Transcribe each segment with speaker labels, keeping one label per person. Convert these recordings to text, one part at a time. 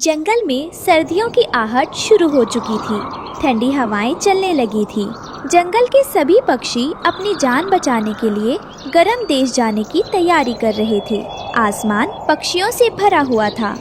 Speaker 1: जंगल में सर्दियों की आहट शुरू हो चुकी थी। ठंडी हवाएं चलने लगी थी। जंगल के सभी पक्षी अपनी जान बचाने के लिए गर्म देश जाने की तैयारी कर रहे थे। आसमान पक्षियों से भरा हुआ था।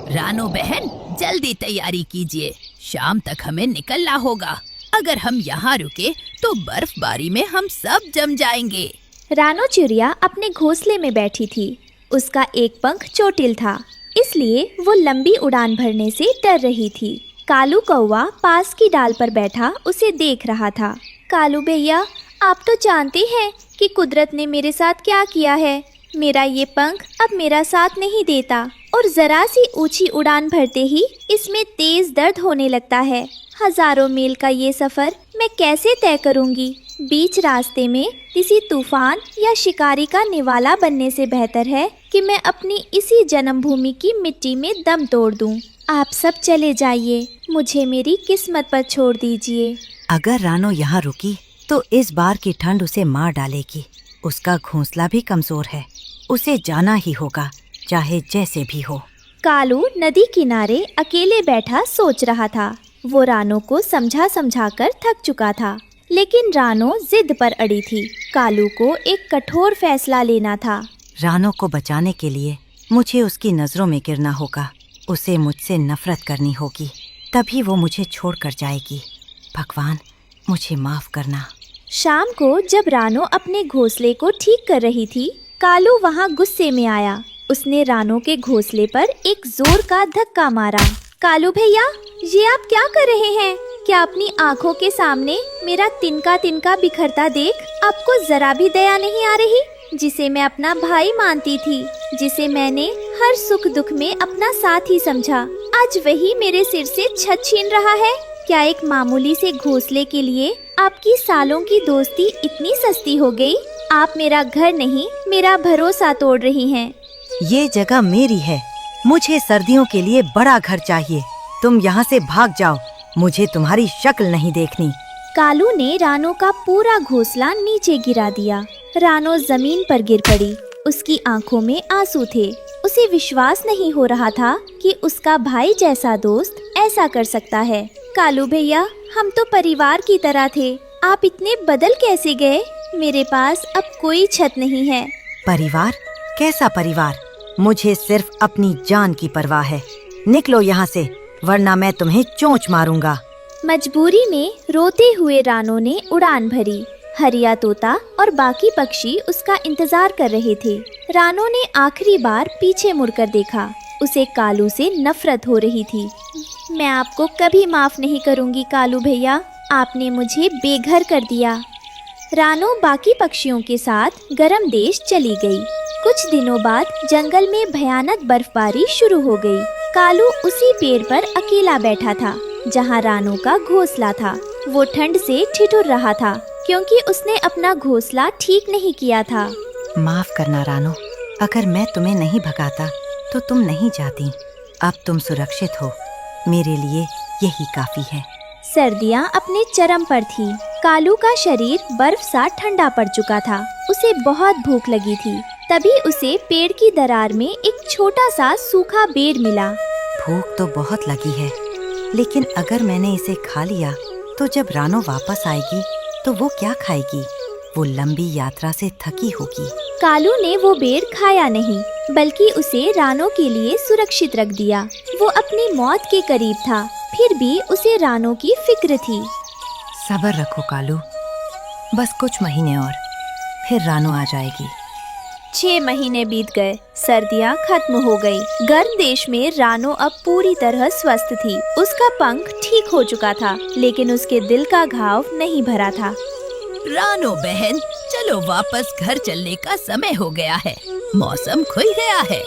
Speaker 2: रानो बहन, जल्दी तैयारी कीजिए, शाम तक हमें निकलना होगा। अगर हम यहाँ रुके तो बर्फबारी में हम सब जम जाएंगे।
Speaker 1: रानो चिड़िया अपने घोंसले में बैठी थी। उसका एक पंख चोटिल था, इसलिए वो लंबी उड़ान भरने से डर रही थी। कालू कौवा पास की डाल पर बैठा उसे देख रहा था। कालू भैया, आप तो जानते हैं कि कुदरत ने मेरे साथ क्या किया है। मेरा ये पंख अब मेरा साथ नहीं देता और जरा सी ऊंची उड़ान भरते ही इसमें तेज दर्द होने लगता है। हजारों मील का ये सफर मैं कैसे तय करूंगी? बीच रास्ते में किसी तूफान या शिकारी का निवाला बनने से बेहतर है कि मैं अपनी इसी जन्मभूमि की मिट्टी में दम तोड़ दूं। आप सब चले जाइए, मुझे मेरी किस्मत पर छोड़ दीजिए।
Speaker 3: अगर रानो यहाँ रुकी तो इस बार की ठंड उसे मार डालेगी। उसका घोंसला भी कमजोर है, उसे जाना ही होगा, चाहे जैसे भी हो।
Speaker 1: कालू नदी किनारे अकेले बैठा सोच रहा था। वो रानो को समझा कर थक चुका था, लेकिन रानो जिद पर अड़ी थी। कालू को एक कठोर फैसला लेना था।
Speaker 3: रानो को बचाने के लिए मुझे उसकी नजरों में गिरना होगा। उसे मुझसे नफरत करनी होगी, तभी वो मुझे छोड़कर जाएगी। भगवान, मुझे माफ करना।
Speaker 1: शाम को जब रानो अपने घोंसले को ठीक कर रही थी, कालू वहाँ गुस्से में आया। उसने रानो के घोंसले पर एक जोर का धक्का मारा। कालू भैया, ये आप क्या कर रहे हैं? क्या अपनी आँखों के सामने मेरा तिनका तिनका बिखरता देख आपको जरा भी दया नहीं आ रही? जिसे मैं अपना भाई मानती थी, जिसे मैंने हर सुख दुख में अपना साथ ही समझा, आज वही मेरे सिर से छत छीन रहा है। क्या एक मामूली से घोंसले के लिए आपकी सालों की दोस्ती इतनी सस्ती हो गई? आप मेरा घर नहीं, मेरा भरोसा तोड़ रही हैं।
Speaker 3: ये जगह मेरी है, मुझे सर्दियों के लिए बड़ा घर चाहिए। तुम यहाँ से भाग जाओ, मुझे तुम्हारी शक्ल नहीं देखनी।
Speaker 1: कालू ने रानो का पूरा घोंसला नीचे गिरा दिया। रानो जमीन पर गिर पड़ी। उसकी आंखों में आंसू थे। उसे विश्वास नहीं हो रहा था कि उसका भाई जैसा दोस्त ऐसा कर सकता है। कालू भैया, हम तो परिवार की तरह थे, आप इतने बदल कैसे गए? मेरे पास अब कोई छत नहीं है।
Speaker 3: परिवार? कैसा परिवार? मुझे सिर्फ अपनी जान की परवाह है। निकलो यहाँ से, वरना मैं तुम्हें चोंच मारूंगा।
Speaker 1: मजबूरी में रोते हुए रानो ने उड़ान भरी। हरिया तोता और बाकी पक्षी उसका इंतजार कर रहे थे। रानो ने आखिरी बार पीछे मुड़कर देखा। उसे कालू से नफरत हो रही थी। मैं आपको कभी माफ नहीं करूंगी कालू भैया, आपने मुझे बेघर कर दिया। रानो बाकी पक्षियों के साथ गर्म देश चली गई। कुछ दिनों बाद जंगल में भयानक बर्फबारी शुरू हो गई। कालू उसी पेड़ पर अकेला बैठा था जहां रानो का घोंसला था। वो ठंड से ठिठुर रहा था क्योंकि उसने अपना घोंसला ठीक नहीं किया था।
Speaker 3: माफ करना रानो, अगर मैं तुम्हें नहीं भगाता तो तुम नहीं जाती। अब तुम सुरक्षित हो, मेरे लिए यही काफी है।
Speaker 1: सर्दियां अपने चरम पर थी। कालू का शरीर बर्फ सा ठंडा पड़ चुका था। उसे बहुत भूख लगी थी। तभी उसे पेड़ की दरार में एक छोटा सा सूखा बेर मिला।
Speaker 3: भूख तो बहुत लगी है, लेकिन अगर मैंने इसे खा लिया तो जब रानो वापस आएगी तो वो क्या खाएगी? वो लंबी यात्रा से थकी होगी।
Speaker 1: कालू ने वो बेर खाया नहीं, बल्कि उसे रानो के लिए सुरक्षित रख दिया। वो अपनी मौत के करीब था, फिर भी उसे रानो की फिक्र थी।
Speaker 3: सब्र रखो कालू, बस कुछ महीने और, फिर रानो आ जाएगी।
Speaker 1: 6 महीने बीत गए। सर्दियाँ खत्म हो गई। गर्म देश में रानो अब पूरी तरह स्वस्थ थी। उसका पंख ठीक हो चुका था, लेकिन उसके दिल का घाव नहीं भरा था।
Speaker 2: रानो बहन, चलो वापस घर चलने का समय हो गया है। मौसम खुल गया है।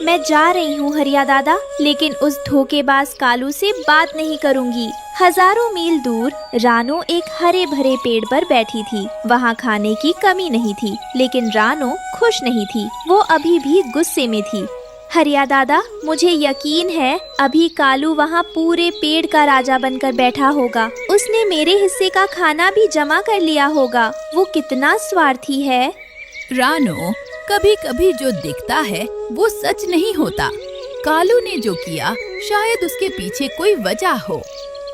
Speaker 1: मैं जा रही हूँ हरिया दादा, लेकिन उस धोखेबाज कालू से बात नहीं करूँगी। हजारों मील दूर रानो एक हरे भरे पेड़ पर बैठी थी। वहाँ खाने की कमी नहीं थी, लेकिन रानो खुश नहीं थी। वो अभी भी गुस्से में थी। हरिया दादा, मुझे यकीन है अभी कालू वहाँ पूरे पेड़ का राजा बनकर बैठा होगा। उसने मेरे हिस्से का खाना भी जमा कर लिया होगा। वो कितना स्वार्थी है।
Speaker 2: रानो, कभी कभी जो दिखता है वो सच नहीं होता। कालू ने जो किया शायद उसके पीछे कोई वजह हो।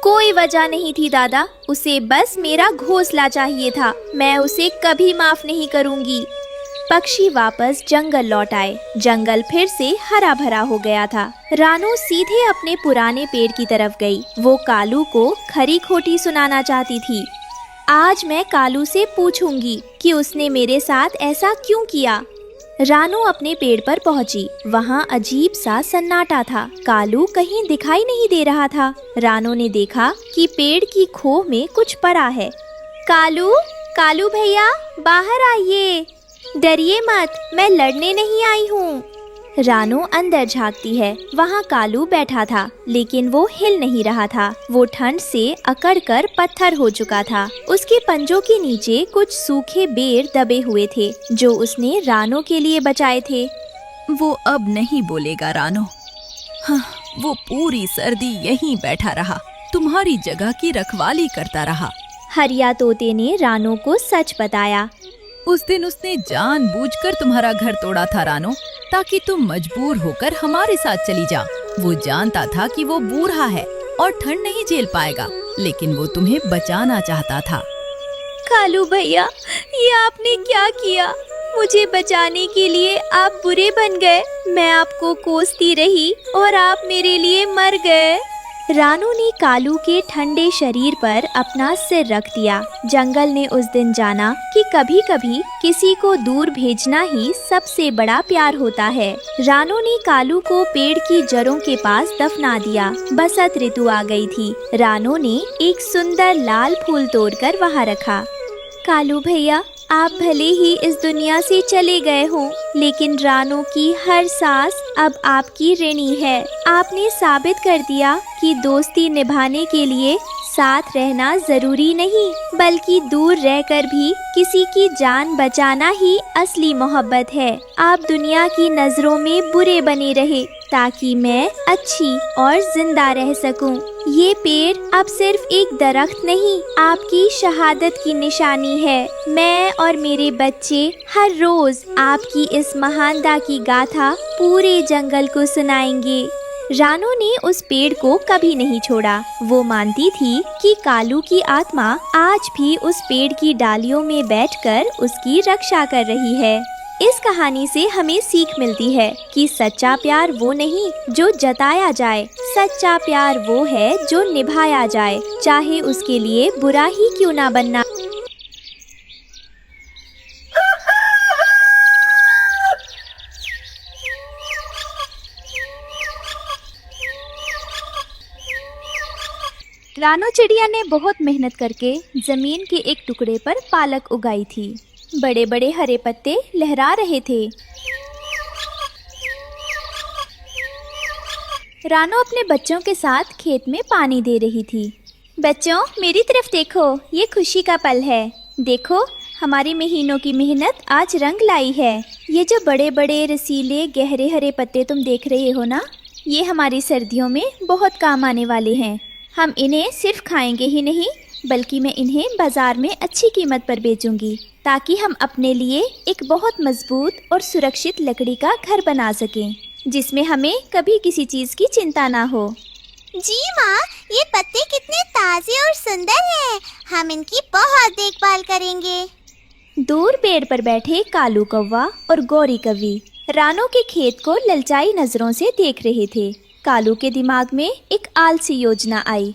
Speaker 1: कोई वजह नहीं थी दादा, उसे बस मेरा घोंसला चाहिए था। मैं उसे कभी माफ नहीं करूंगी। पक्षी वापस जंगल लौट आए। जंगल फिर से हरा भरा हो गया था। रानू सीधे अपने पुराने पेड़ की तरफ गई। वो कालू को खरी खोटी सुनाना चाहती थी। आज मैं कालू से पूछूंगी कि उसने मेरे साथ ऐसा क्यों किया। रानू अपने पेड़ पर पहुंची। वहाँ अजीब सा सन्नाटा था। कालू कहीं दिखाई नहीं दे रहा था। रानू ने देखा कि पेड़ की खोह में कुछ पड़ा है। कालू, कालू भैया, बाहर आइए। डरिए मत, मैं लड़ने नहीं आई हूँ। रानू अंदर झांकती है। वहाँ कालू बैठा था, लेकिन वो हिल नहीं रहा था। वो ठंड से अकड़कर पत्थर हो चुका था। उसके पंजों के नीचे कुछ सूखे बेर दबे हुए थे, जो उसने रानू के लिए बचाए थे।
Speaker 2: वो अब नहीं बोलेगा रानो। हाँ, वो पूरी सर्दी यहीं बैठा रहा, तुम्हारी जगह की रखवाली करता रहा।
Speaker 1: हरिया तोते ने रानू को सच बताया।
Speaker 2: उस दिन उसने जानबूझकर तुम्हारा घर तोड़ा था रानो, ताकि तुम मजबूर होकर हमारे साथ चली जा। वो जानता था कि वो बूढ़ा है और ठंड नहीं झेल पाएगा, लेकिन वो तुम्हें बचाना चाहता था।
Speaker 1: कालू भैया, ये आपने क्या किया? मुझे बचाने के लिए आप बुरे बन गए। मैं आपको कोसती रही और आप मेरे लिए मर गए। रानू ने कालू के ठंडे शरीर पर अपना सिर रख दिया। जंगल ने उस दिन जाना कि कभी कभी किसी को दूर भेजना ही सबसे बड़ा प्यार होता है। रानू ने कालू को पेड़ की जड़ों के पास दफना दिया। बसंत ऋतु आ गई थी। रानू ने एक सुंदर लाल फूल तोड़कर वहाँ रखा। कालू भैया, आप भले ही इस दुनिया से चले गए हो, लेकिन रानू की हर सांस अब आपकी ऋणी है। आपने साबित कर दिया कि दोस्ती निभाने के लिए साथ रहना जरूरी नहीं, बल्कि दूर रहकर भी किसी की जान बचाना ही असली मोहब्बत है। आप दुनिया की नजरों में बुरे बने रहे, ताकि मैं अच्छी और जिंदा रह सकूं। ये पेड़ अब सिर्फ एक दरख्त नहीं, आपकी शहादत की निशानी है। मैं और मेरे बच्चे हर रोज आपकी इस महानता की गाथा पूरे जंगल को सुनाएंगे। रानू ने उस पेड़ को कभी नहीं छोड़ा। वो मानती थी कि कालू की आत्मा आज भी उस पेड़ की डालियों में बैठकर उसकी रक्षा कर रही है। इस कहानी से हमें सीख मिलती है कि सच्चा प्यार वो नहीं जो जताया जाए, सच्चा प्यार वो है जो निभाया जाए, चाहे उसके लिए बुरा ही क्यों ना बनना। रानू चिड़िया ने बहुत मेहनत करके जमीन के एक टुकड़े पर पालक उगाई थी। बड़े बड़े हरे पत्ते लहरा रहे थे। रानू अपने बच्चों के साथ खेत में पानी दे रही थी। बच्चों, मेरी तरफ देखो, ये खुशी का पल है। देखो, हमारी महीनों की मेहनत आज रंग लाई है। ये जो बड़े बड़े रसीले गहरे हरे पत्ते तुम देख रहे हो ना, ये हमारी सर्दियों में बहुत काम आने वाले हैं। हम इन्हें सिर्फ खाएंगे ही नहीं, बल्कि मैं इन्हें बाजार में अच्छी कीमत पर बेचूंगी, ताकि हम अपने लिए एक बहुत मजबूत और सुरक्षित लकड़ी का घर बना सकें, जिसमें हमें कभी किसी चीज की चिंता ना हो।
Speaker 4: जी माँ, ये पत्ते कितने ताजे और सुंदर हैं। हम इनकी बहुत देखभाल करेंगे।
Speaker 1: दूर पेड़ पर बैठे कालू कौवा और गौरी कौवी रानू के खेत को ललचाई नजरों से देख रहे थे। कालू के दिमाग में एक आलसी योजना आई।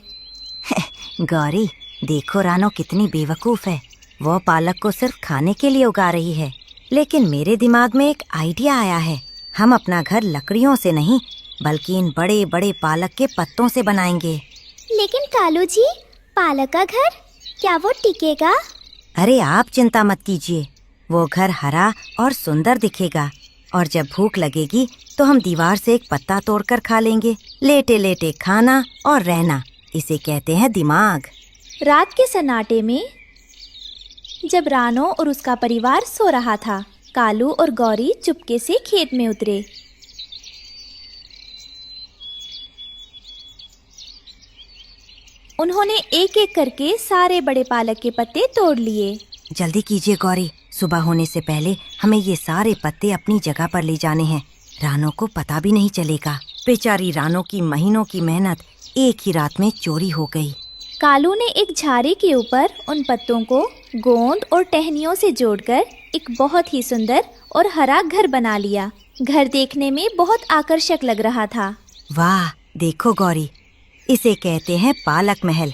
Speaker 3: गौरी, देखो रानो कितनी बेवकूफ है। वो पालक को सिर्फ खाने के लिए उगा रही है, लेकिन मेरे दिमाग में एक आइडिया आया है। हम अपना घर लकड़ियों से नहीं, बल्कि इन बड़े बड़े पालक के पत्तों से बनाएंगे।
Speaker 4: लेकिन कालू जी, पालक का घर क्या वो टिकेगा?
Speaker 3: अरे आप चिंता मत कीजिए, वो घर हरा और सुंदर दिखेगा, और जब भूख लगेगी तो हम दीवार से एक पत्ता तोड़कर खा लेंगे। लेटे लेटे खाना और रहना, इसे कहते हैं दिमाग।
Speaker 1: रात के सन्नाटे में जब रानू और उसका परिवार सो रहा था, कालू और गौरी चुपके से खेत में उतरे। उन्होंने एक एक करके सारे बड़े पालक के पत्ते तोड़ लिए।
Speaker 3: जल्दी कीजिए गौरी, सुबह होने से पहले हमें ये सारे पत्ते अपनी जगह पर ले जाने हैं। रानू को पता भी नहीं चलेगा। बेचारी रानो की महीनों की मेहनत एक ही रात में चोरी हो गई।
Speaker 1: कालू ने एक झाड़ी के ऊपर उन पत्तों को गोंद और टहनियों से जोड़कर एक बहुत ही सुंदर और हरा घर बना लिया। घर देखने में बहुत आकर्षक लग रहा था।
Speaker 3: वाह, देखो गौरी, इसे कहते हैं पालक महल।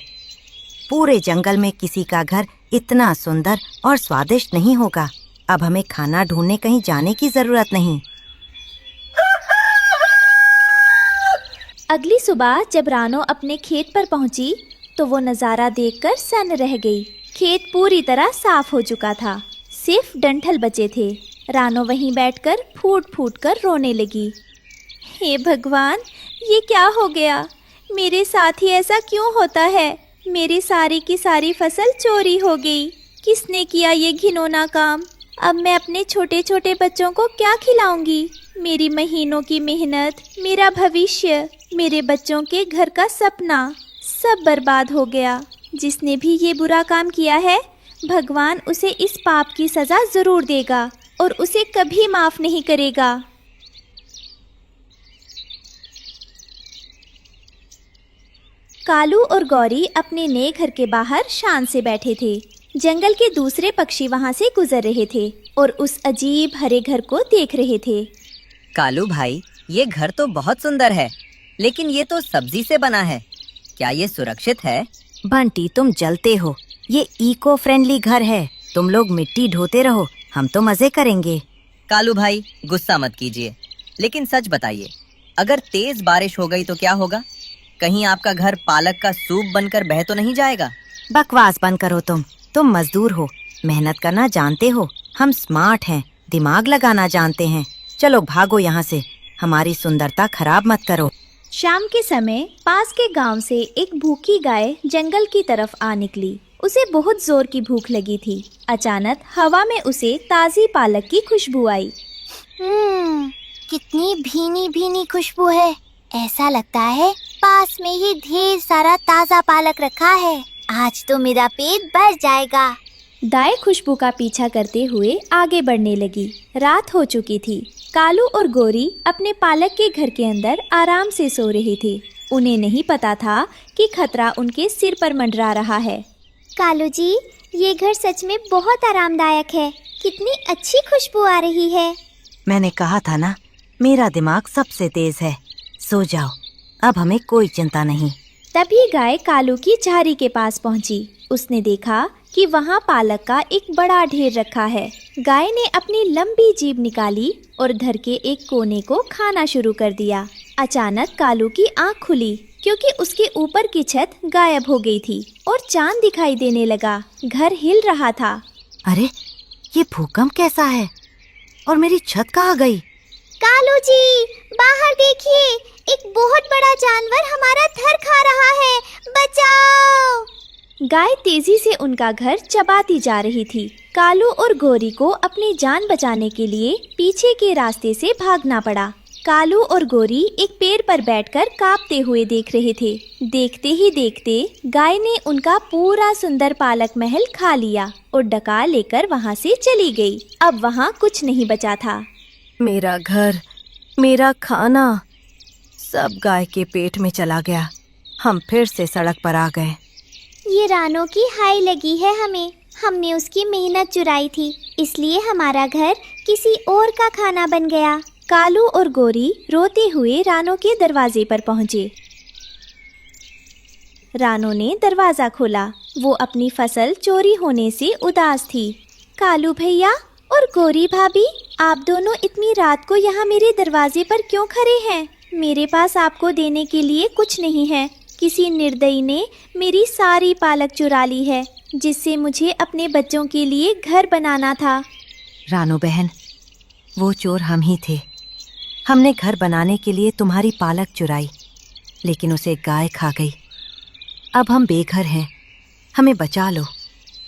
Speaker 3: पूरे जंगल में किसी का घर इतना सुंदर और स्वादिष्ट नहीं होगा। अब हमें खाना ढूंढने कहीं जाने की जरूरत नहीं।
Speaker 1: अगली सुबह जब रानो अपने खेत पर पहुंची तो वो नज़ारा देखकर सन्न रह गई। खेत पूरी तरह साफ हो चुका था, सिर्फ डंठल बचे थे। रानो वहीं बैठकर फूट फूट कर रोने लगी। हे भगवान, ये क्या हो गया? मेरे साथ ही ऐसा क्यों होता है? मेरी सारी की सारी फसल चोरी हो गई। किसने किया ये घिनौना काम? अब मैं अपने छोटे छोटे बच्चों को क्या खिलाऊंगी? मेरी महीनों की मेहनत, मेरा भविष्य, मेरे बच्चों के घर का सपना सब बर्बाद हो गया। जिसने भी ये बुरा काम किया है, भगवान उसे इस पाप की सजा जरूर देगा और उसे कभी माफ नहीं करेगा। कालू और गौरी अपने नए घर के बाहर शान से बैठे थे। जंगल के दूसरे पक्षी वहां से गुजर रहे थे और उस अजीब हरे घर को देख रहे थे।
Speaker 5: कालू भाई, ये घर तो बहुत सुंदर है, लेकिन ये तो सब्जी से बना है। क्या ये सुरक्षित है?
Speaker 3: बंटी, तुम जलते हो। ये इको फ्रेंडली घर है। तुम लोग मिट्टी ढोते रहो, हम तो मजे करेंगे।
Speaker 5: कालू भाई, गुस्सा मत कीजिए, लेकिन सच बताइए, अगर तेज बारिश हो गई तो क्या होगा? कहीं आपका घर पालक का सूप बनकर बह तो नहीं जाएगा?
Speaker 3: बकवास बंद करो। तुम मजदूर हो, मेहनत करना जानते हो। हम स्मार्ट हैं, दिमाग लगाना जानते हैं। चलो भागो यहाँ से, हमारी सुंदरता खराब मत करो।
Speaker 1: शाम के समय पास के गांव से एक भूखी गाय जंगल की तरफ आ निकली। उसे बहुत जोर की भूख लगी थी। अचानक हवा में उसे ताजी पालक की खुशबू आई।
Speaker 4: कितनी भीनी भीनी खुशबू है। ऐसा लगता है पास में ही ढेर सारा ताजा पालक रखा है। आज तो मेरा पेट भर जाएगा।
Speaker 1: गाय खुशबू का पीछा करते हुए आगे बढ़ने लगी। रात हो चुकी थी। कालू और गौरी अपने पालक के घर के अंदर आराम से सो रहे थे। उन्हें नहीं पता था कि खतरा उनके सिर पर मंडरा रहा है।
Speaker 4: कालू जी, ये घर सच में बहुत आरामदायक है। कितनी अच्छी खुशबू आ रही है।
Speaker 3: मैंने कहा था ना, मेरा दिमाग सबसे तेज है। सो जाओ, अब हमें कोई चिंता नहीं।
Speaker 1: तभी गाय कालू की झाड़ी के पास पहुंची। उसने देखा कि वहां पालक का एक बड़ा ढेर रखा है। गाय ने अपनी लंबी जीभ निकाली और घर के एक कोने को खाना शुरू कर दिया। अचानक कालू की आंख खुली क्योंकि उसके ऊपर की छत गायब हो गई थी और चांद दिखाई देने लगा। घर हिल रहा था।
Speaker 3: अरे, ये भूकंप कैसा है? और मेरी छत कहाँ गई?
Speaker 4: कालू जी, बाहर देखिए, एक बहुत बड़ा जानवर हमारा घर खा रहा है। बचाओ!
Speaker 1: गाय तेजी से उनका घर चबाती जा रही थी। कालू और गौरी को अपनी जान बचाने के लिए पीछे के रास्ते से भागना पड़ा। कालू और गौरी एक पेड़ पर बैठकर कांपते हुए देख रहे थे। देखते ही देखते गाय ने उनका पूरा सुंदर पालक महल खा लिया और डका लेकर वहां से चली गई। अब वहां कुछ नहीं बचा था।
Speaker 3: मेरा घर, मेरा खाना, सब गाय के पेट में चला गया। हम फिर से सड़क पर आ गए।
Speaker 4: ये रानो की हाय लगी है हमें। हमने उसकी मेहनत चुराई थी, इसलिए हमारा घर किसी और का खाना बन गया।
Speaker 1: कालू और गौरी रोते हुए रानो के दरवाजे पर पहुंचे। रानो ने दरवाजा खोला। वो अपनी फसल चोरी होने से उदास थी। कालू भैया और गौरी भाभी, आप दोनों इतनी रात को यहाँ मेरे दरवाजे पर क्यों खड़े हैं? मेरे पास आपको देने के लिए कुछ नहीं है। किसी निर्दयी ने मेरी सारी पालक चुरा ली है, जिससे मुझे अपने बच्चों के लिए घर बनाना था।
Speaker 3: रानो बहन, वो चोर हम ही थे। हमने घर बनाने के लिए तुम्हारी पालक चुराई, लेकिन उसे गाय खा गई। अब हम बेघर हैं, हमें बचा लो।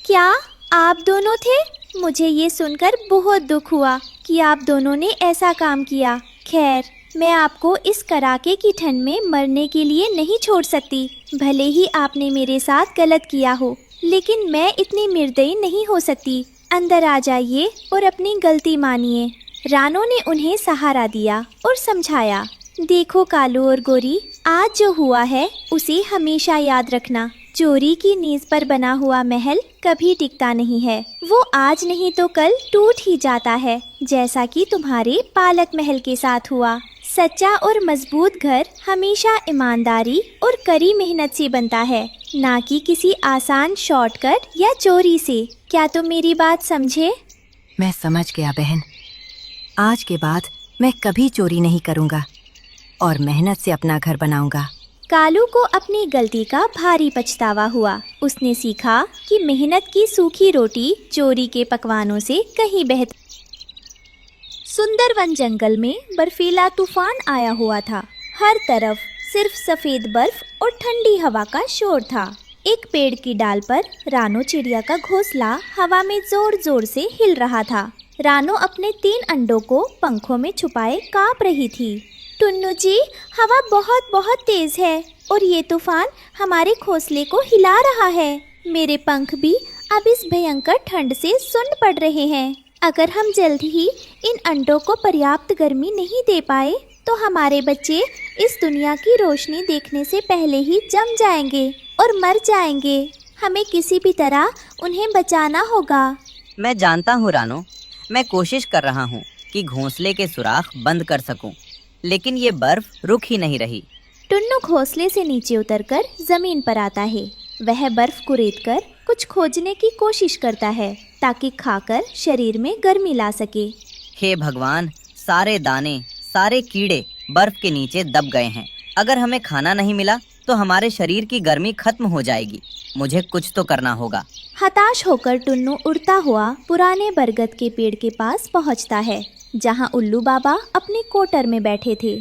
Speaker 1: क्या आप दोनों थे? मुझे ये सुनकर बहुत दुख हुआ कि आप दोनों ने ऐसा काम किया। खैर, मैं आपको इस कड़ाके की ठंड में मरने के लिए नहीं छोड़ सकती। भले ही आपने मेरे साथ गलत किया हो, लेकिन मैं इतनी निर्दयी नहीं हो सकती। अंदर आ जाइए और अपनी गलती मानिए। रानो ने उन्हें सहारा दिया और समझाया। देखो कालू और गोरी, आज जो हुआ है उसे हमेशा याद रखना। चोरी की नींव पर बना हुआ महल कभी टिकता नहीं है। वो आज नहीं तो कल टूट ही जाता है, जैसा कि तुम्हारे पालक महल के साथ हुआ। सच्चा और मजबूत घर हमेशा ईमानदारी और कड़ी मेहनत से बनता है, ना कि किसी आसान शॉर्टकट या चोरी से। क्या तुम मेरी बात समझे?
Speaker 3: मैं समझ गया बहन। आज के बाद मैं कभी चोरी नहीं करूँगा और मेहनत से अपना घर बनाऊंगा।
Speaker 1: कालू को अपनी गलती का भारी पछतावा हुआ। उसने सीखा कि मेहनत की सूखी रोटी चोरी के पकवानों से कहीं बेहतर। सुंदरवन जंगल में बर्फीला तूफान आया हुआ था। हर तरफ सिर्फ सफेद बर्फ और ठंडी हवा का शोर था। एक पेड़ की डाल पर रानो चिड़िया का घोंसला हवा में जोर जोर से हिल रहा था। रानो अपने 3 अंडों को पंखों में छुपाए कांप रही थी। टुन्नू जी, हवा बहुत बहुत तेज है और ये तूफान हमारे घोंसले को हिला रहा है। मेरे पंख भी अब इस भयंकर ठंड से सुन्न पड़ रहे हैं। अगर हम जल्द ही इन अंडों को पर्याप्त गर्मी नहीं दे पाए तो हमारे बच्चे इस दुनिया की रोशनी देखने से पहले ही जम जाएंगे और मर जाएंगे। हमें किसी भी तरह उन्हें बचाना होगा।
Speaker 5: मैं जानता हूँ रानो, मैं कोशिश कर रहा हूँ कि घोंसले के सुराख बंद कर सकूं, लेकिन ये बर्फ रुक ही नहीं रही।
Speaker 1: टुन्नू घोंसले से नीचे उतरकर जमीन पर आता है। वह बर्फ को रेतकर कुछ खोजने की कोशिश करता है ताकि खाकर शरीर में गर्मी ला सके।
Speaker 5: हे भगवान, सारे दाने, सारे कीड़े बर्फ के नीचे दब गए हैं। अगर हमें खाना नहीं मिला तो हमारे शरीर की गर्मी खत्म हो जाएगी। मुझे कुछ तो करना होगा।
Speaker 1: हताश होकर टुन्नू उड़ता हुआ पुराने बरगद के पेड़ के पास पहुंचता है, जहां उल्लू बाबा अपने कोटर में बैठे थे।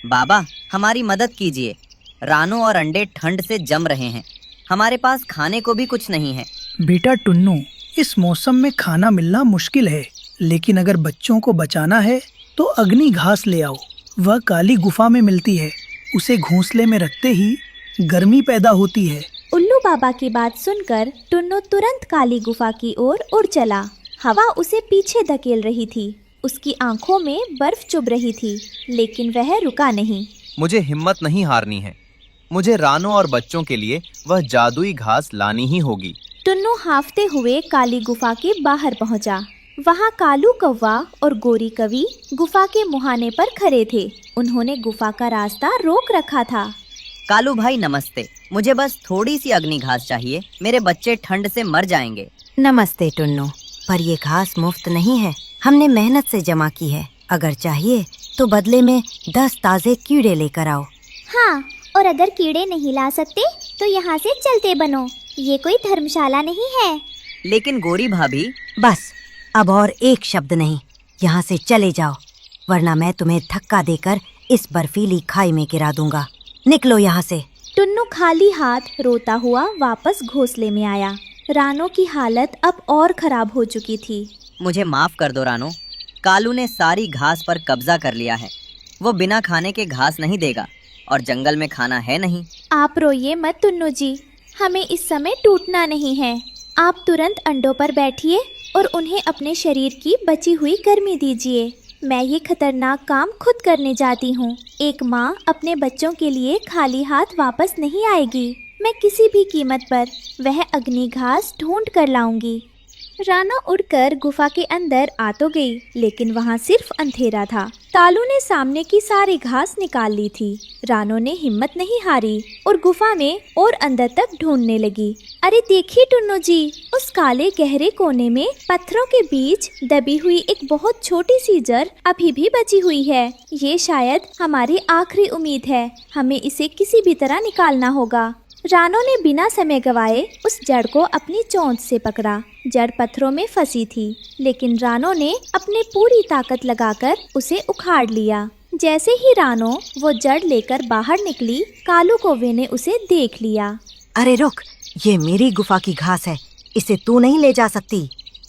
Speaker 5: बाबा, हमारी मदद कीजिए। रानो और अंडे ठंड से जम रहे हैं। हमारे पास खाने को भी कुछ नहीं है।
Speaker 6: बेटा टुन्नू, इस मौसम में खाना मिलना मुश्किल है, लेकिन अगर बच्चों को बचाना है तो अग्नि घास ले आओ। वह काली गुफा में मिलती है। उसे घोंसले में रखते ही गर्मी पैदा होती है।
Speaker 1: उल्लू बाबा की बात सुनकर टुन्नू तुरंत काली गुफा की ओर उड़ चला। हवा उसे पीछे धकेल रही थी। उसकी आंखों में बर्फ चुभ रही थी, लेकिन वह रुका नहीं।
Speaker 7: मुझे हिम्मत नहीं हारनी है। मुझे रानो और बच्चों के लिए वह जादुई घास लानी ही होगी।
Speaker 1: टुन्नू हांफते हुए काली गुफा के बाहर पहुंचा। वहां कालू कौवा और गोरी कवि गुफा के मुहाने पर खड़े थे। उन्होंने गुफा का रास्ता रोक रखा था।
Speaker 5: कालू भाई नमस्ते, मुझे बस थोड़ी सी अग्नि घास चाहिए। मेरे बच्चे ठंड से मर जाएंगे।
Speaker 3: नमस्ते टुन्नू, पर ये घास मुफ्त नहीं है। हमने मेहनत से जमा की है। अगर चाहिए तो बदले में 10 ताजे कीड़े लेकर आओ।
Speaker 4: हाँ, और अगर कीड़े नहीं ला सकते तो यहाँ से चलते बनो। ये कोई धर्मशाला नहीं है।
Speaker 5: लेकिन गोरी भाभी।
Speaker 3: बस, अब और एक शब्द नहीं। यहाँ से चले जाओ, वरना मैं तुम्हें धक्का देकर इस बर्फीली खाई में गिरा दूंगा। निकलो यहाँ से।
Speaker 1: टुन्नू खाली हाथ रोता हुआ वापस घोंसले में आया। रानो की हालत अब और खराब हो चुकी थी।
Speaker 5: मुझे माफ कर दो रानो, कालू ने सारी घास पर कब्जा कर लिया है। वो बिना खाने के घास नहीं देगा और जंगल में खाना है नहीं।
Speaker 1: आप रोइए मत टुन्नू जी, हमें इस समय टूटना नहीं है। आप तुरंत अंडों पर बैठिए और उन्हें अपने शरीर की बची हुई गर्मी दीजिए। मैं ये खतरनाक काम खुद करने जाती हूँ। एक माँ अपने बच्चों के लिए खाली हाथ वापस नहीं आएगी। मैं किसी भी कीमत पर वह अग्नि घास ढूंढ कर लाऊंगी। रानो उड़कर गुफा के अंदर आ तो गई, लेकिन वहाँ सिर्फ अंधेरा था। कालू ने सामने की सारी घास निकाल ली थी। रानो ने हिम्मत नहीं हारी और गुफा में और अंदर तक ढूंढने लगी। अरे देखिए टुन्नू जी, उस काले गहरे कोने में पत्थरों के बीच दबी हुई एक बहुत छोटी सी जड़ अभी भी बची हुई है। ये शायद हमारी आखिरी उम्मीद है। हमें इसे किसी भी तरह निकालना होगा। रानो ने बिना समय गवाए उस जड़ को अपनी चोंच से पकड़ा। जड़ पत्थरों में फंसी थी, लेकिन रानो ने अपनी पूरी ताकत लगाकर उसे उखाड़ लिया। जैसे ही रानो वो जड़ लेकर बाहर निकली, कालू कौवे ने उसे देख लिया।
Speaker 3: अरे रुक, ये मेरी गुफा की घास है, इसे तू नहीं ले जा सकती।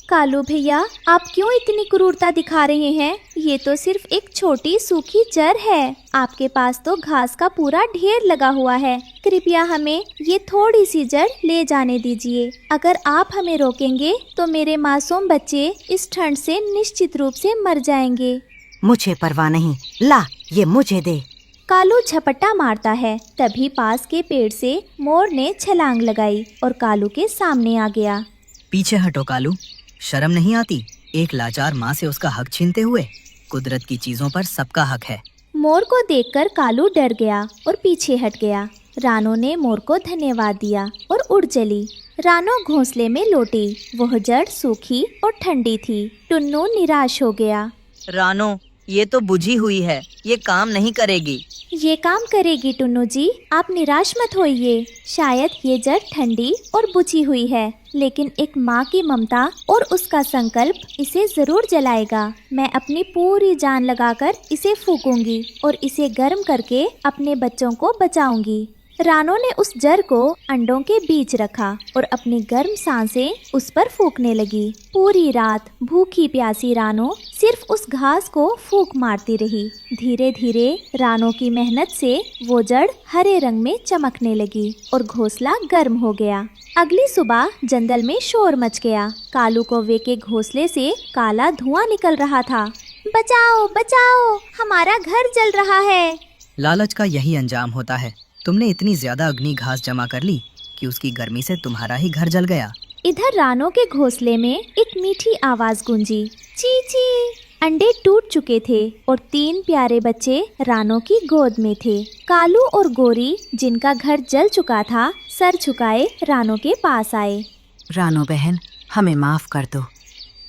Speaker 1: कालू भैया, आप क्यों इतनी क्रूरता दिखा रहे हैं? ये तो सिर्फ एक छोटी सूखी जड़ है। आपके पास तो घास का पूरा ढेर लगा हुआ है। कृपया हमें ये थोड़ी सी जड़ ले जाने दीजिए। अगर आप हमें रोकेंगे तो मेरे मासूम बच्चे इस ठंड से निश्चित रूप से मर जाएंगे।
Speaker 3: मुझे परवाह नहीं, ला ये मुझे दे।
Speaker 1: कालू झपट्टा मारता है। तभी पास के पेड़ से मोर ने छलांग लगाई और कालू के सामने आ गया।
Speaker 5: पीछे हटो कालू, शर्म नहीं आती एक लाचार माँ से उसका हक छीनते हुए? कुदरत की चीजों पर सबका हक है।
Speaker 1: मोर को देखकर कालू डर गया और पीछे हट गया। रानो ने मोर को धन्यवाद दिया और उड़ चली। रानो घोंसले में लौटी। वह जड़ सूखी और ठंडी थी। टुन्नू निराश हो गया।
Speaker 5: रानो, ये तो बुझी हुई है, ये काम नहीं करेगी।
Speaker 1: ये काम करेगी टुन्नू जी, आप निराश मत होइए। शायद ये जड़ ठंडी और बुझी हुई है, लेकिन एक माँ की ममता और उसका संकल्प इसे जरूर जलाएगा। मैं अपनी पूरी जान लगाकर इसे फूकूंगी और इसे गर्म करके अपने बच्चों को बचाऊंगी। रानो ने उस जड़ को अंडों के बीच रखा और अपनी गर्म सांसें उस पर फूकने लगी। पूरी रात भूखी प्यासी रानो सिर्फ उस घास को फूंक मारती रही। धीरे धीरे रानो की मेहनत से वो जड़ हरे रंग में चमकने लगी और घोंसला गर्म हो गया। अगली सुबह जंगल में शोर मच गया। कालू कौवे के घोंसले से काला धुआं निकल रहा था। बचाओ बचाओ, हमारा घर जल रहा है।
Speaker 5: लालच का यही अंजाम होता है। तुमने इतनी ज्यादा अग्नि घास जमा कर ली कि उसकी गर्मी से तुम्हारा ही घर जल गया।
Speaker 1: इधर रानो के घोंसले में एक मीठी आवाज गूंजी, ची ची। अंडे टूट चुके थे और 3 प्यारे बच्चे रानो की गोद में थे। कालू और गोरी, जिनका घर जल चुका था, सर झुकाए रानो के पास आए।
Speaker 3: रानो बहन, हमें माफ कर दो,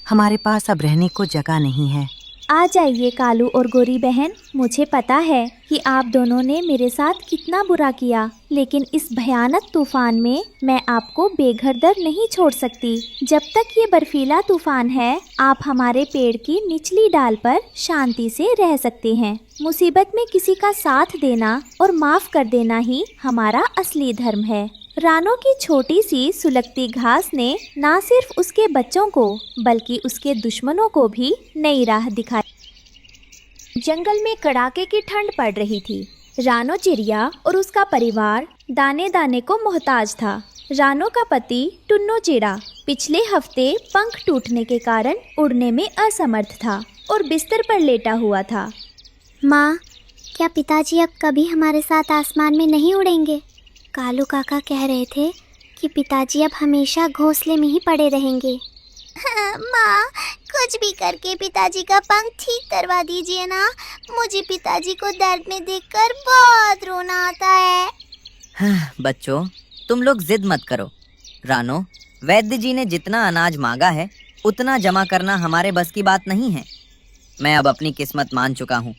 Speaker 3: हमारे पास अब रहने को जगह नहीं है।
Speaker 1: आ जाइए कालू और गोरी बहन, मुझे पता है कि आप दोनों ने मेरे साथ कितना बुरा किया, लेकिन इस भयानक तूफान में मैं आपको बेघर दर नहीं छोड़ सकती। जब तक ये बर्फीला तूफान है, आप हमारे पेड़ की निचली डाल पर शांति से रह सकते हैं। मुसीबत में किसी का साथ देना और माफ कर देना ही हमारा असली धर्म है। रानो की छोटी सी सुलगती घास ने ना सिर्फ उसके बच्चों को बल्कि उसके दुश्मनों को भी नई राह दिखाई। जंगल में कड़ाके की ठंड पड़ रही थी। रानो चिड़िया और उसका परिवार दाने दाने को मोहताज था। रानो का पति टुन्नो चिड़ा पिछले हफ्ते पंख टूटने के कारण उड़ने में असमर्थ था और बिस्तर पर लेटा हुआ था।
Speaker 4: माँ, क्या पिताजी अब कभी हमारे साथ आसमान में नहीं उड़ेंगे? कालू काका कह रहे थे कि पिताजी अब हमेशा घोंसले में ही पड़े रहेंगे। माँ, कुछ भी करके पिताजी का पंख ठीक करवा दीजिए ना। मुझे पिताजी को दर्द में देखकर बहुत रोना आता है।
Speaker 5: बच्चों, तुम लोग जिद मत करो। रानो, वैद्य जी ने जितना अनाज मांगा है उतना जमा करना हमारे बस की बात नहीं है। मैं अब अपनी किस्मत मान चुका हूँ।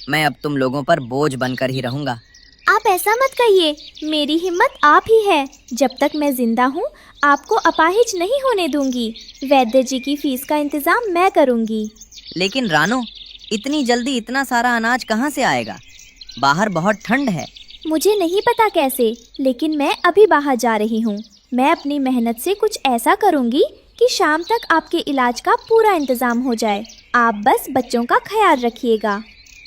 Speaker 5: मैं अब तुम लोगों पर बोझ बनकर ही रहूंगा।
Speaker 1: आप ऐसा मत कहिए, मेरी हिम्मत आप ही है। जब तक मैं जिंदा हूँ आपको अपाहिज नहीं होने दूंगी। वैद्य जी की फीस का इंतजाम मैं करूंगी।
Speaker 5: लेकिन रानो, इतनी जल्दी इतना सारा अनाज कहाँ से आएगा? बाहर बहुत ठंड है।
Speaker 1: मुझे नहीं पता कैसे, लेकिन मैं अभी बाहर जा रही हूँ। मैं अपनी मेहनत से कुछ ऐसा करूँगी कि शाम तक आपके इलाज का पूरा इंतजाम हो जाए। आप बस बच्चों का ख्याल रखिएगा।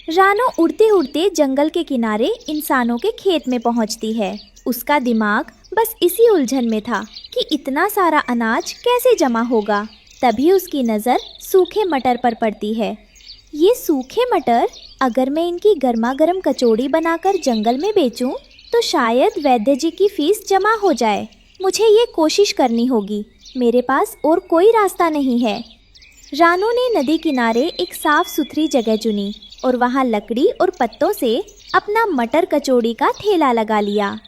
Speaker 1: रानो उड़ते उड़ते जंगल के किनारे इंसानों के खेत में पहुँचती है। उसका दिमाग बस इसी उलझन में था कि इतना सारा अनाज कैसे जमा होगा। तभी उसकी नज़र सूखे मटर पर पड़ती है। ये सूखे मटर, अगर मैं इनकी गर्मा गर्म कचौड़ी बनाकर जंगल में बेचूं, तो शायद वैद्य जी की फीस जमा हो जाए। मुझे ये कोशिश करनी होगी। मेरे पास और कोई रास्ता नहीं है। रानो ने नदी किनारे एक साफ सुथरी जगह चुनी और वहाँ लकड़ी और पत्तों से अपना मटर कचौड़ी का ठेला लगा लिया।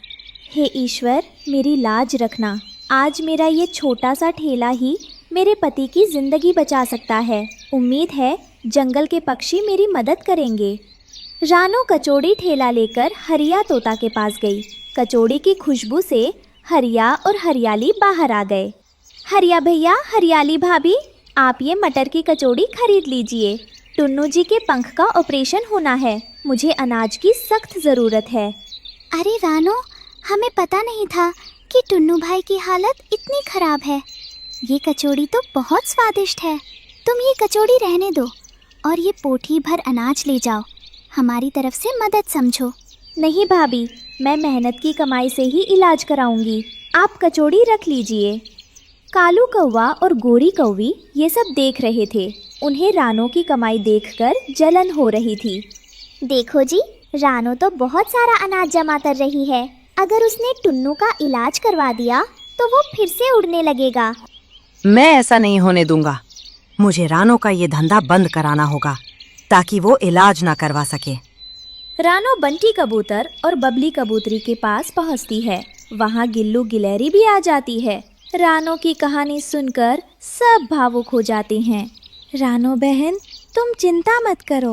Speaker 1: हे ईश्वर, मेरी लाज रखना। आज मेरा ये छोटा सा ठेला ही मेरे पति की जिंदगी बचा सकता है। उम्मीद है जंगल के पक्षी मेरी मदद करेंगे। रानो कचौड़ी ठेला लेकर हरिया तोता के पास गई। कचौड़ी की खुशबू से हरिया और हरियाली बाहर आ गए। हरिया भैया, हरियाली भाभी, आप ये मटर की कचौड़ी खरीद लीजिए। टुन्नू जी के पंख का ऑपरेशन होना है। मुझे अनाज की सख्त ज़रूरत है।
Speaker 4: अरे रानो, हमें पता नहीं था कि टुन्नू भाई की हालत इतनी खराब है। ये कचौड़ी तो बहुत स्वादिष्ट है। तुम ये कचौड़ी रहने दो और ये पोठी भर अनाज ले जाओ। हमारी तरफ से मदद समझो।
Speaker 1: नहीं भाभी, मैं मेहनत की कमाई से ही इलाज कराऊंगी। आप कचौड़ी रख लीजिए। कालू कौवा और गोरी कौवी ये सब देख रहे थे। उन्हें रानो की कमाई देखकर जलन हो रही थी।
Speaker 4: देखो जी, रानो तो बहुत सारा अनाज जमा कर रही है। अगर उसने टुन्नू का इलाज करवा दिया तो वो फिर से उड़ने लगेगा।
Speaker 3: मैं ऐसा नहीं होने दूंगा। मुझे रानो का ये धंधा बंद कराना होगा ताकि वो इलाज ना करवा सके।
Speaker 1: रानो बंटी कबूतर और बबली कबूतरी के पास पहुंचती है। वहाँ गिल्लू गिलहरी भी आ जाती है। रानो की कहानी सुनकर सब भावुक हो जाते हैं।
Speaker 4: रानो बहन, तुम चिंता मत करो,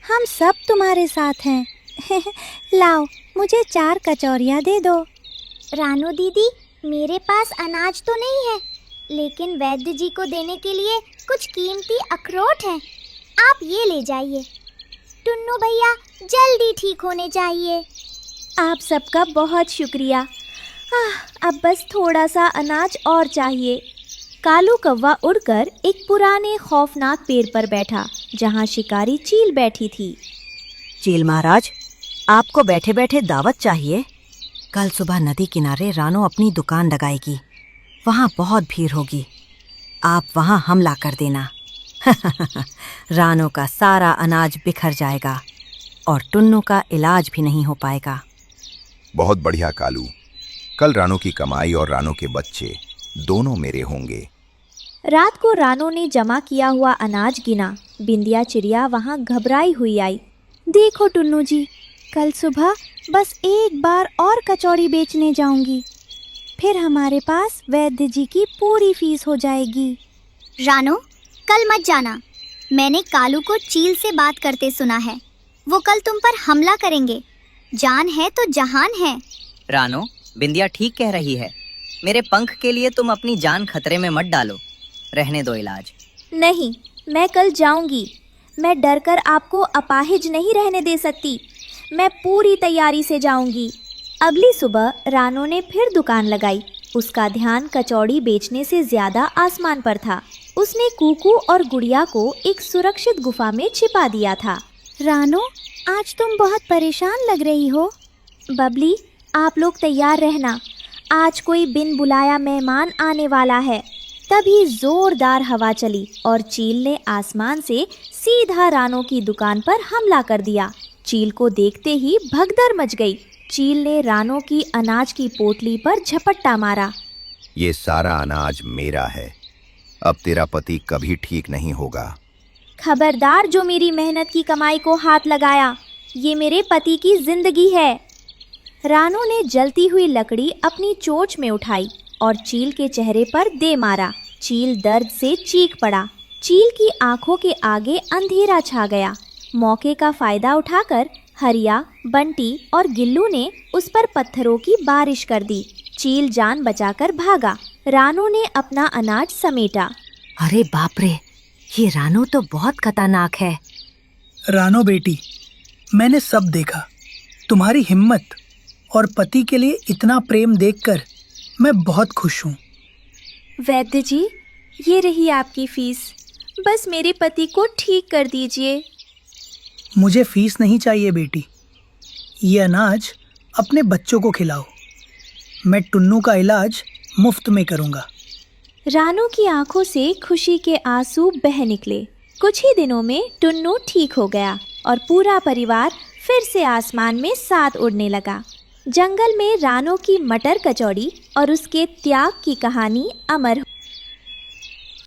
Speaker 4: हम सब तुम्हारे साथ हैं। लाओ, मुझे 4 कचौरियाँ दे दो। रानो दीदी, मेरे पास अनाज तो नहीं है, लेकिन वैद्य जी को देने के लिए कुछ कीमती अखरोट हैं। आप ये ले जाइए। टुन्नू भैया जल्दी ठीक होने चाहिए।
Speaker 1: आप सबका बहुत शुक्रिया। अब बस थोड़ा सा अनाज और चाहिए। कालू कौवा उड़कर एक पुराने खौफनाक पेड़ पर बैठा जहाँ शिकारी चील बैठी थी।
Speaker 3: चील महाराज, आपको बैठे बैठे दावत चाहिए। कल सुबह नदी किनारे रानो अपनी दुकान लगाएगी। वहाँ बहुत भीड़ होगी। आप वहाँ हमला कर देना। रानो का सारा अनाज बिखर जाएगा और टुन्नू का इलाज भी नहीं हो पाएगा।
Speaker 8: बहुत बढ़िया कालू, कल रानो की कमाई और रानो के बच्चे दोनों मेरे होंगे।
Speaker 1: रात को रानो ने जमा किया हुआ अनाज गिना। बिंदिया चिड़िया वहाँ घबराई हुई आई।
Speaker 4: देखो टुन्नू जी, कल सुबह बस एक बार और कचौड़ी बेचने जाऊंगी, फिर हमारे पास वैद्य जी की पूरी फीस हो जाएगी।
Speaker 9: रानो, कल मत जाना। मैंने कालू को चील से बात करते सुना है। वो कल तुम पर हमला करेंगे। जान है तो जहान है।
Speaker 5: रानो, बिंदिया ठीक कह रही है। मेरे पंख के लिए तुम अपनी जान खतरे में मत डालो। रहने दो इलाज।
Speaker 1: नहीं, मैं कल जाऊंगी। मैं डरकर आपको अपाहिज नहीं रहने दे सकती। मैं पूरी तैयारी से जाऊंगी। अगली सुबह रानो ने फिर दुकान लगाई। उसका ध्यान कचौड़ी बेचने से ज्यादा आसमान पर था। उसने कूकू और गुड़िया को एक सुरक्षित गुफा में छिपा दिया था।
Speaker 4: रानो, आज तुम बहुत परेशान लग रही हो।
Speaker 1: बबली, आप लोग तैयार रहना। आज कोई बिन बुलाया मेहमान आने वाला है। तभी जोरदार हवा चली और चील ने आसमान से सीधा रानो की दुकान पर हमला कर दिया। चील को देखते ही भगदड़ मच गई। चील ने रानो की अनाज की पोटली पर झपट्टा मारा।
Speaker 8: ये सारा अनाज मेरा है। अब तेरा पति कभी ठीक नहीं होगा।
Speaker 1: खबरदार जो मेरी मेहनत की कमाई को हाथ लगाया। ये मेरे पति की जिंदगी है। रानो ने जलती हुई लकड़ी अपनी चोंच में उठाई और चील के चेहरे पर दे मारा। चील दर्द से चीख पड़ा। चील की आंखों के आगे अंधेरा छा गया। मौके का फायदा उठाकर हरिया, बंटी और गिल्लू ने उस पर पत्थरों की बारिश कर दी। चील जान बचाकर भागा। रानो ने अपना अनाज समेटा।
Speaker 3: अरे बाप रे, ये रानो तो बहुत खतरनाक है।
Speaker 6: रानो बेटी, मैंने सब देखा। तुम्हारी हिम्मत और पति के लिए इतना प्रेम देखकर मैं बहुत खुश हूँ।
Speaker 1: वैद्य जी, ये रही आपकी फीस। बस मेरे पति को ठीक कर दीजिए।
Speaker 6: मुझे फीस नहीं चाहिए बेटी। ये अनाज अपने बच्चों को खिलाओ। मैं टुन्नू का इलाज मुफ्त में करूँगा।
Speaker 1: रानो की आंखों से खुशी के आंसू बह निकले। कुछ ही दिनों में टुन्नू ठीक हो गया और पूरा परिवार फिर से आसमान में साथ उड़ने लगा। जंगल में रानो की मटर कचौड़ी और उसके त्याग की कहानी अमर